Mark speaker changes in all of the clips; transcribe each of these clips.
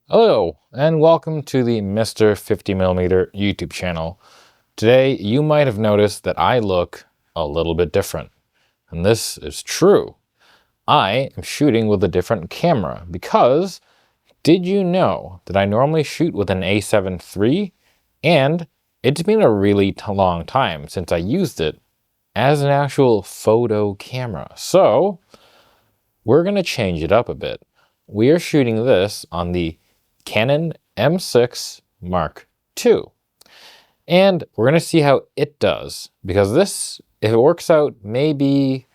Speaker 1: Hello, and welcome to the Mr. 50mm YouTube channel. Today, you might have noticed that I look a little bit different. And this is true. I am shooting with a different camera because did you know that I normally shoot with an A7 III? And it's been a really long time since I used it as an actual photo camera. So, we're going to change it up a bit. We are shooting this on the Canon M6 Mark II. And we're going to see how it does, because this, if it works out, may be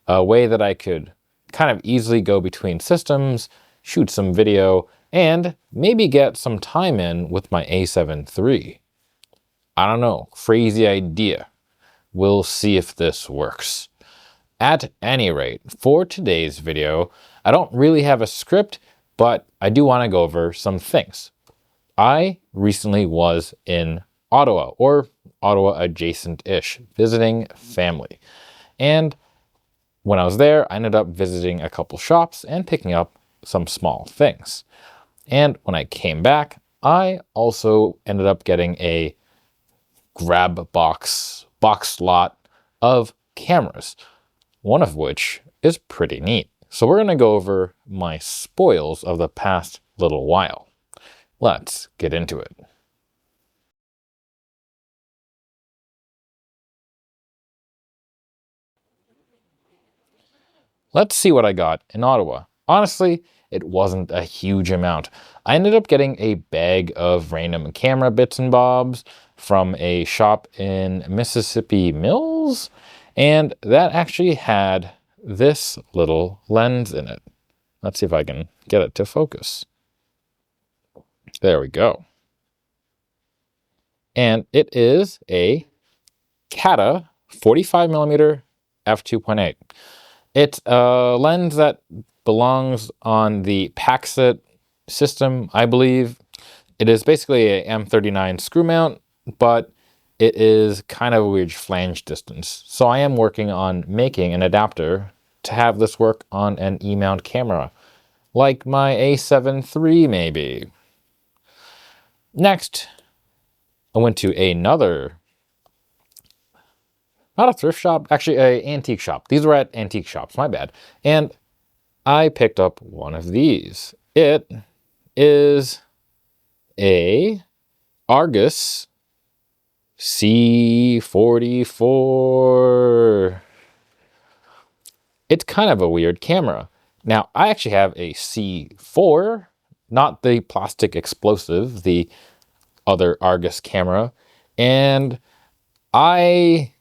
Speaker 1: a way that I could kind of easily go between systems, shoot some video, and maybe get some time in with my A7 III. I don't know, crazy idea. We'll see if this works. At any rate, for today's video, I don't really have a script, but I do want to go over some things. I recently was in Ottawa, or Ottawa adjacent-ish, visiting family. And when I was there, I ended up visiting a couple shops and picking up some small things. And when I came back, I also ended up getting a grab box lot of cameras, one of which is pretty neat. So we're going to go over my spoils of the past little while. Let's get into it. Let's see what I got in Ottawa. Honestly, it wasn't a huge amount. I ended up getting a bag of random camera bits and bobs from a shop in Mississippi Mills, and that actually had this little lens in it. Let's see if I can get it to focus. There we go. And it is a Cata 45mm f2.8. It's a lens that belongs on the Paxette system, I believe. It is basically a M39 screw mount, but it is kind of a weird flange distance. So I am working on making an adapter to have this work on an E-mount camera, like my A7 III maybe. Next, I went to another, not a thrift shop, actually an antique shop. These were at antique shops, my bad. And I picked up one of these. It is a Argus C44. It's kind of a weird camera. Now, I actually have a C4, not the plastic explosive, the other Argus camera. And when I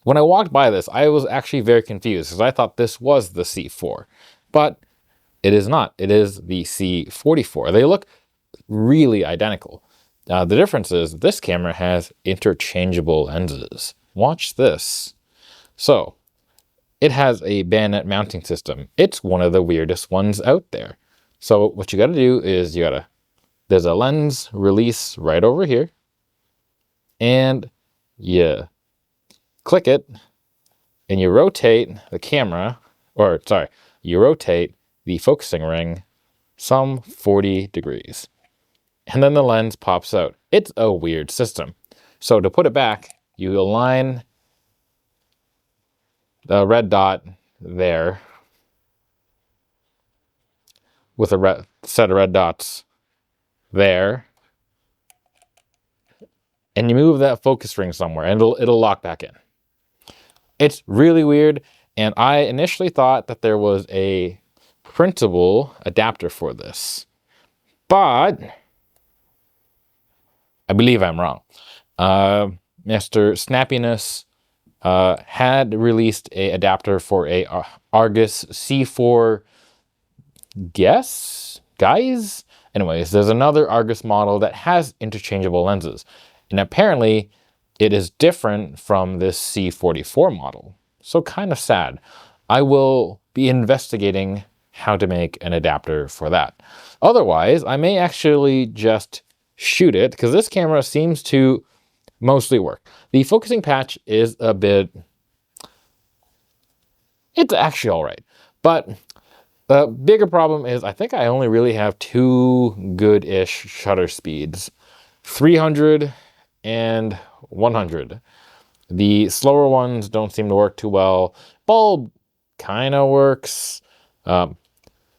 Speaker 1: walked by this, I was actually very confused because I thought this was the C4, but it is not. It is the C44. They look really identical. The difference is this camera has interchangeable lenses. Watch this. So it has a bayonet mounting system. It's one of the weirdest ones out there. So what you got to do is there's a lens release right over here, and you click it, and you rotate the camera, you rotate the focusing ring some 40 degrees. And then the lens pops out. It's a weird system. So to put it back, you align the red dot there with a set of red dots there, and you move that focus ring somewhere, and it'll lock back in. It's really weird, and I initially thought that there was a printable adapter for this, but I believe I'm wrong. Mr. Snappiness had released a adapter for a Argus C4 guys. Anyways, there's another Argus model that has interchangeable lenses, and apparently it is different from this C44 model. So kind of sad. I will be investigating how to make an adapter for that. Otherwise, I may actually just shoot it, because this camera seems to mostly work. The focusing patch is it's actually all right, but The bigger problem is I think I only really have two good-ish shutter speeds, 300 and 100. The slower ones don't seem to work too well. Bulb kind of works.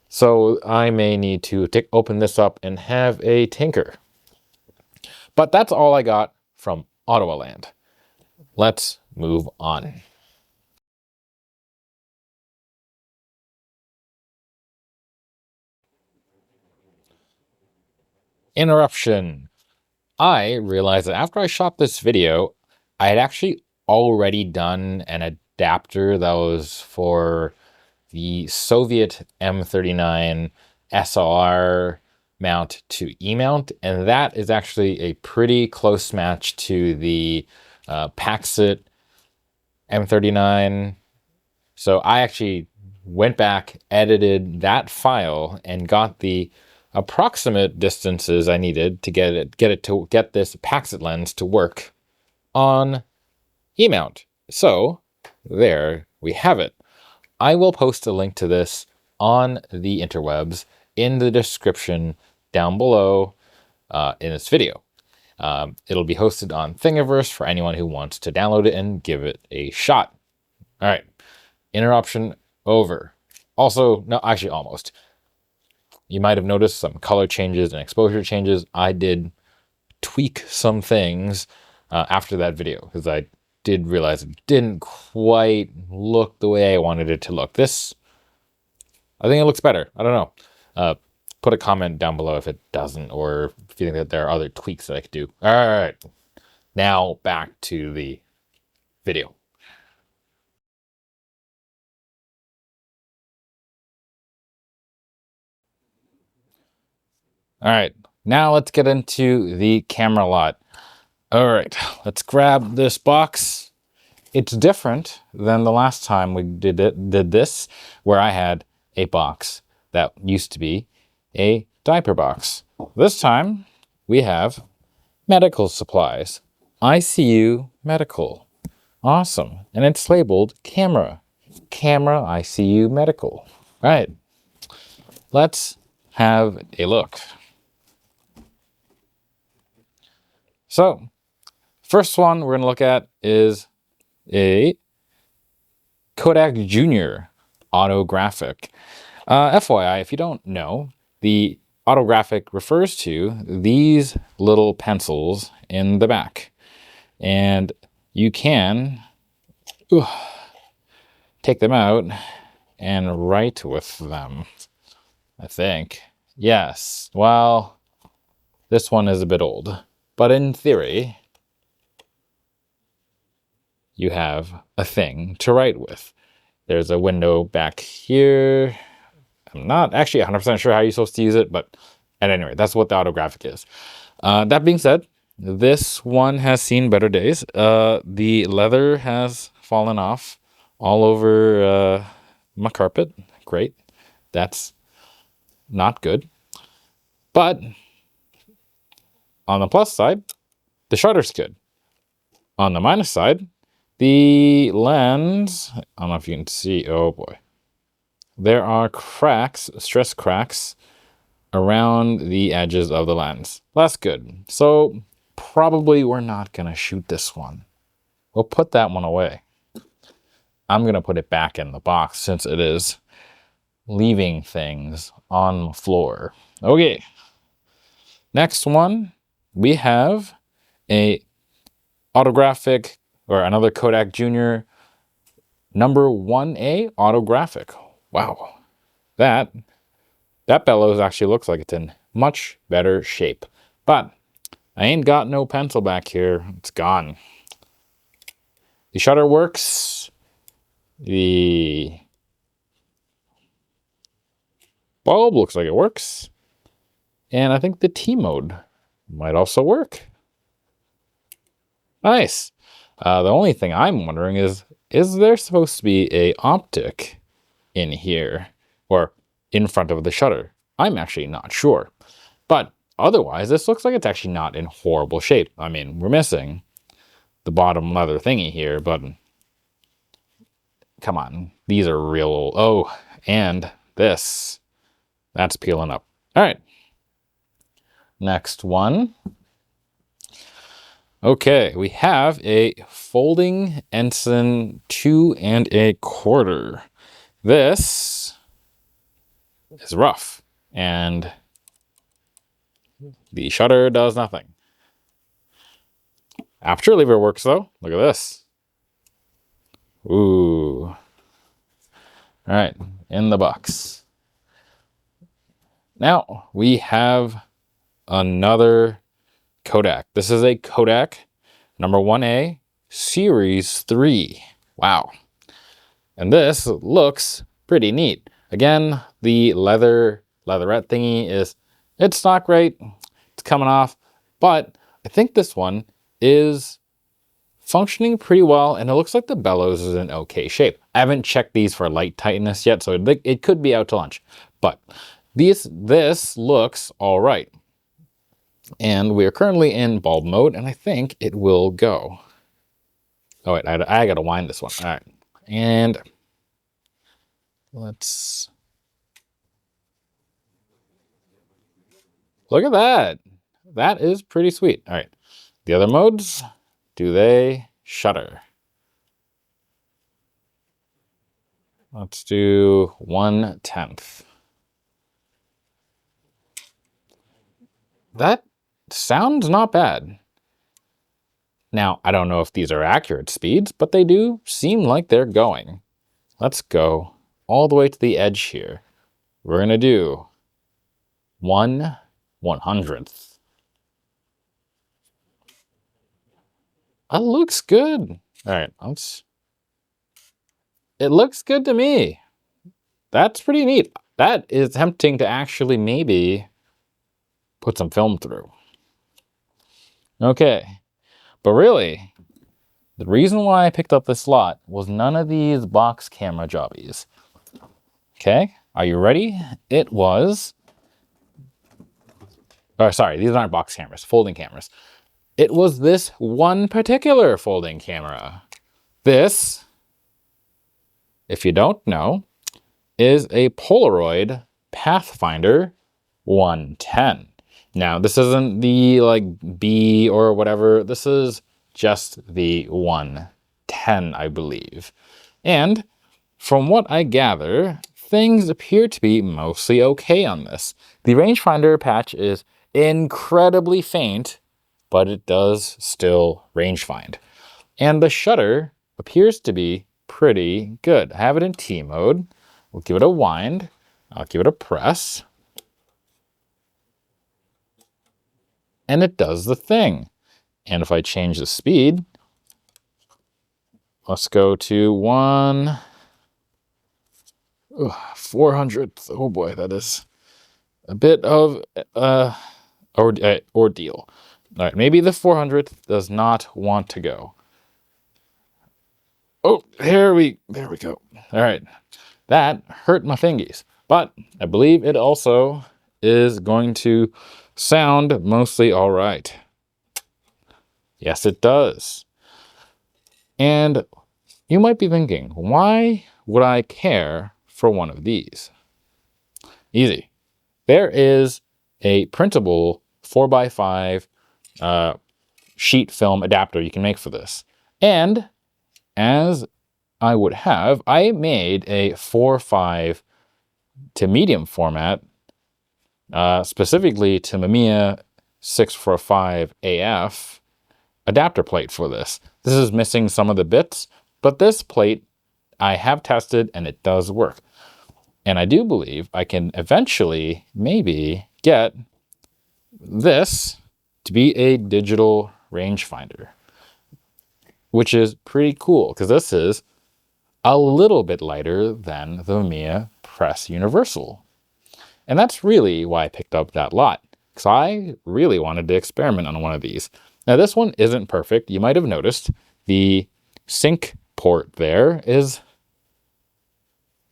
Speaker 1: So I may need to open this up and have a tinker. But that's all I got from Ottawa land. Let's move on. Interruption. I realized that after I shot this video, I had actually already done an adapter that was for the Soviet M39 SLR mount to E-mount, and that is actually a pretty close match to the Paxette M39. So I actually went back, edited that file, and got the approximate distances I needed to get this Paxette lens to work on E-mount. So there we have it. I will post a link to this on the interwebs in the description down below in this video. It'll be hosted on Thingiverse for anyone who wants to download it and give it a shot. All right, interruption over. Also, no, actually almost. You might have noticed some color changes and exposure changes. I did tweak some things after that video because I did realize it didn't quite look the way I wanted it to look. This, I think it looks better. I don't know. Put a comment down below if it doesn't, or if you think that there are other tweaks that I could do. All right, now back to the video. All right, now let's get into the camera lot. All right, let's grab this box. It's different than the last time we did this, where I had a box that used to be a diaper box. This time we have medical supplies. ICU medical. Awesome. And it's labeled camera. Camera ICU medical. All right, let's have a look. So, first one we're going to look at is a Kodak Junior autographic. FYI, if you don't know, the autographic refers to these little pencils in the back. And you can take them out and write with them, I think. Yes, well, this one is a bit old. But in theory, you have a thing to write with. There's a window back here. I'm not actually 100% sure how you're supposed to use it, but at any rate, that's what the autographic is. That being said, this one has seen better days. The leather has fallen off all over my carpet. Great. That's not good. But on the plus side, the shutter's good. On the minus side, the lens, I don't know if you can see, oh boy. There are cracks, stress cracks, around the edges of the lens. That's good. So probably we're not going to shoot this one. We'll put that one away. I'm going to put it back in the box since it is leaving things on the floor. Okay. Next one, we have a autographic, or another Kodak Junior number 1A autographic. Wow. That bellows actually looks like it's in much better shape. But I ain't got no pencil back here. It's gone. The shutter works. The bulb looks like it works. And I think the T mode might also work. Nice. The only thing I'm wondering is there supposed to be a optic in here or in front of the shutter? I'm actually not sure. But otherwise, this looks like it's actually not in horrible shape. I mean, we're missing the bottom leather thingy here, but come on, these are real old. Oh, and That's peeling up. All right. Next one. Okay, we have a folding Ensign 2 1/4. This is rough, and the shutter does nothing. Aperture lever works though. Look at this. Ooh. All right, in the box. Now we have another Kodak. This is a Kodak number 1A Series 3. Wow. And this looks pretty neat. Again, the leatherette thingy it's not great. It's coming off, but I think this one is functioning pretty well, and it looks like the bellows is in okay shape. I haven't checked these for light tightness yet, so it could be out to lunch, but this looks all right. And we are currently in bulb mode, and I think it will go. Oh wait, I gotta wind this one. All right, and let's look at that. That is pretty sweet. All right, the other modes, do they shutter? Let's do 1/10. That sounds not bad. Now, I don't know if these are accurate speeds, but they do seem like they're going. Let's go all the way to the edge here. We're gonna do 1/100th. That looks good. All right, it looks good to me. That's pretty neat. That is tempting to actually maybe put some film through. Okay, but really, the reason why I picked up this lot was none of these box camera jobbies. Okay, are you ready? It was, oh, sorry, these aren't box cameras, folding cameras. It was this one particular folding camera. This, if you don't know, is a Polaroid Pathfinder 110. Now, this isn't the like B or whatever. This is just the 110, I believe. And from what I gather, things appear to be mostly okay on this. The rangefinder patch is incredibly faint, but it does still rangefind. And the shutter appears to be pretty good. I have it in T mode. We'll give it a wind. I'll give it a press. And it does the thing. And if I change the speed, let's go to 1/400th. Oh boy, that is a bit of ordeal. All right, maybe the 400th does not want to go. Oh, there we go. All right, that hurt my fingies, but I believe it also is going to sound mostly all right. Yes, it does. And you might be thinking, why would I care for one of these? Easy. There is a printable 4x5 sheet film adapter you can make for this. And as I would have, I made a 4.5 to medium format, specifically to Mamiya 645 AF adapter plate for this. This is missing some of the bits, but this plate I have tested and it does work. And I do believe I can eventually maybe get this to be a digital rangefinder, which is pretty cool because this is a little bit lighter than the Mamiya Press Universal. And that's really why I picked up that lot, because I really wanted to experiment on one of these. Now this one isn't perfect. You might have noticed the sync port there is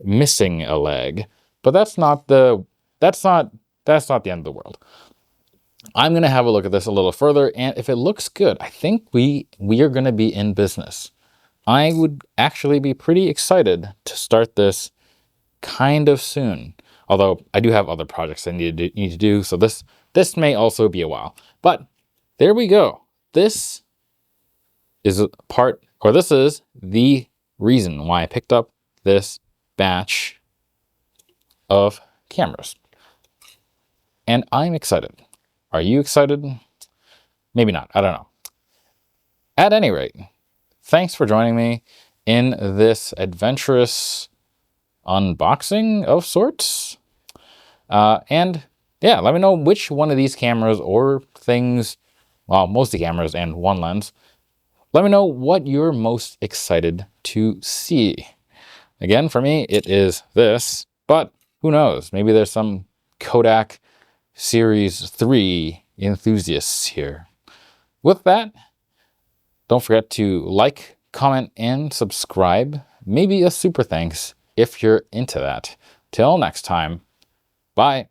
Speaker 1: missing a leg, but that's not the end of the world. I'm going to have a look at this a little further, and if it looks good, I think we are going to be in business. I would actually be pretty excited to start this kind of soon. Although I do have other projects I need to do, so this may also be a while. But there we go. This is the reason why I picked up this batch of cameras. And I'm excited. Are you excited? Maybe not. I don't know. At any rate, thanks for joining me in this adventurous unboxing of sorts. And yeah, let me know which one of these cameras or things, well, mostly cameras and one lens, let me know what you're most excited to see. Again, for me, it is this, but who knows? Maybe there's some Kodak Series 3 enthusiasts here. With that, don't forget to like, comment, and subscribe. Maybe a super thanks if you're into that. Till next time, bye.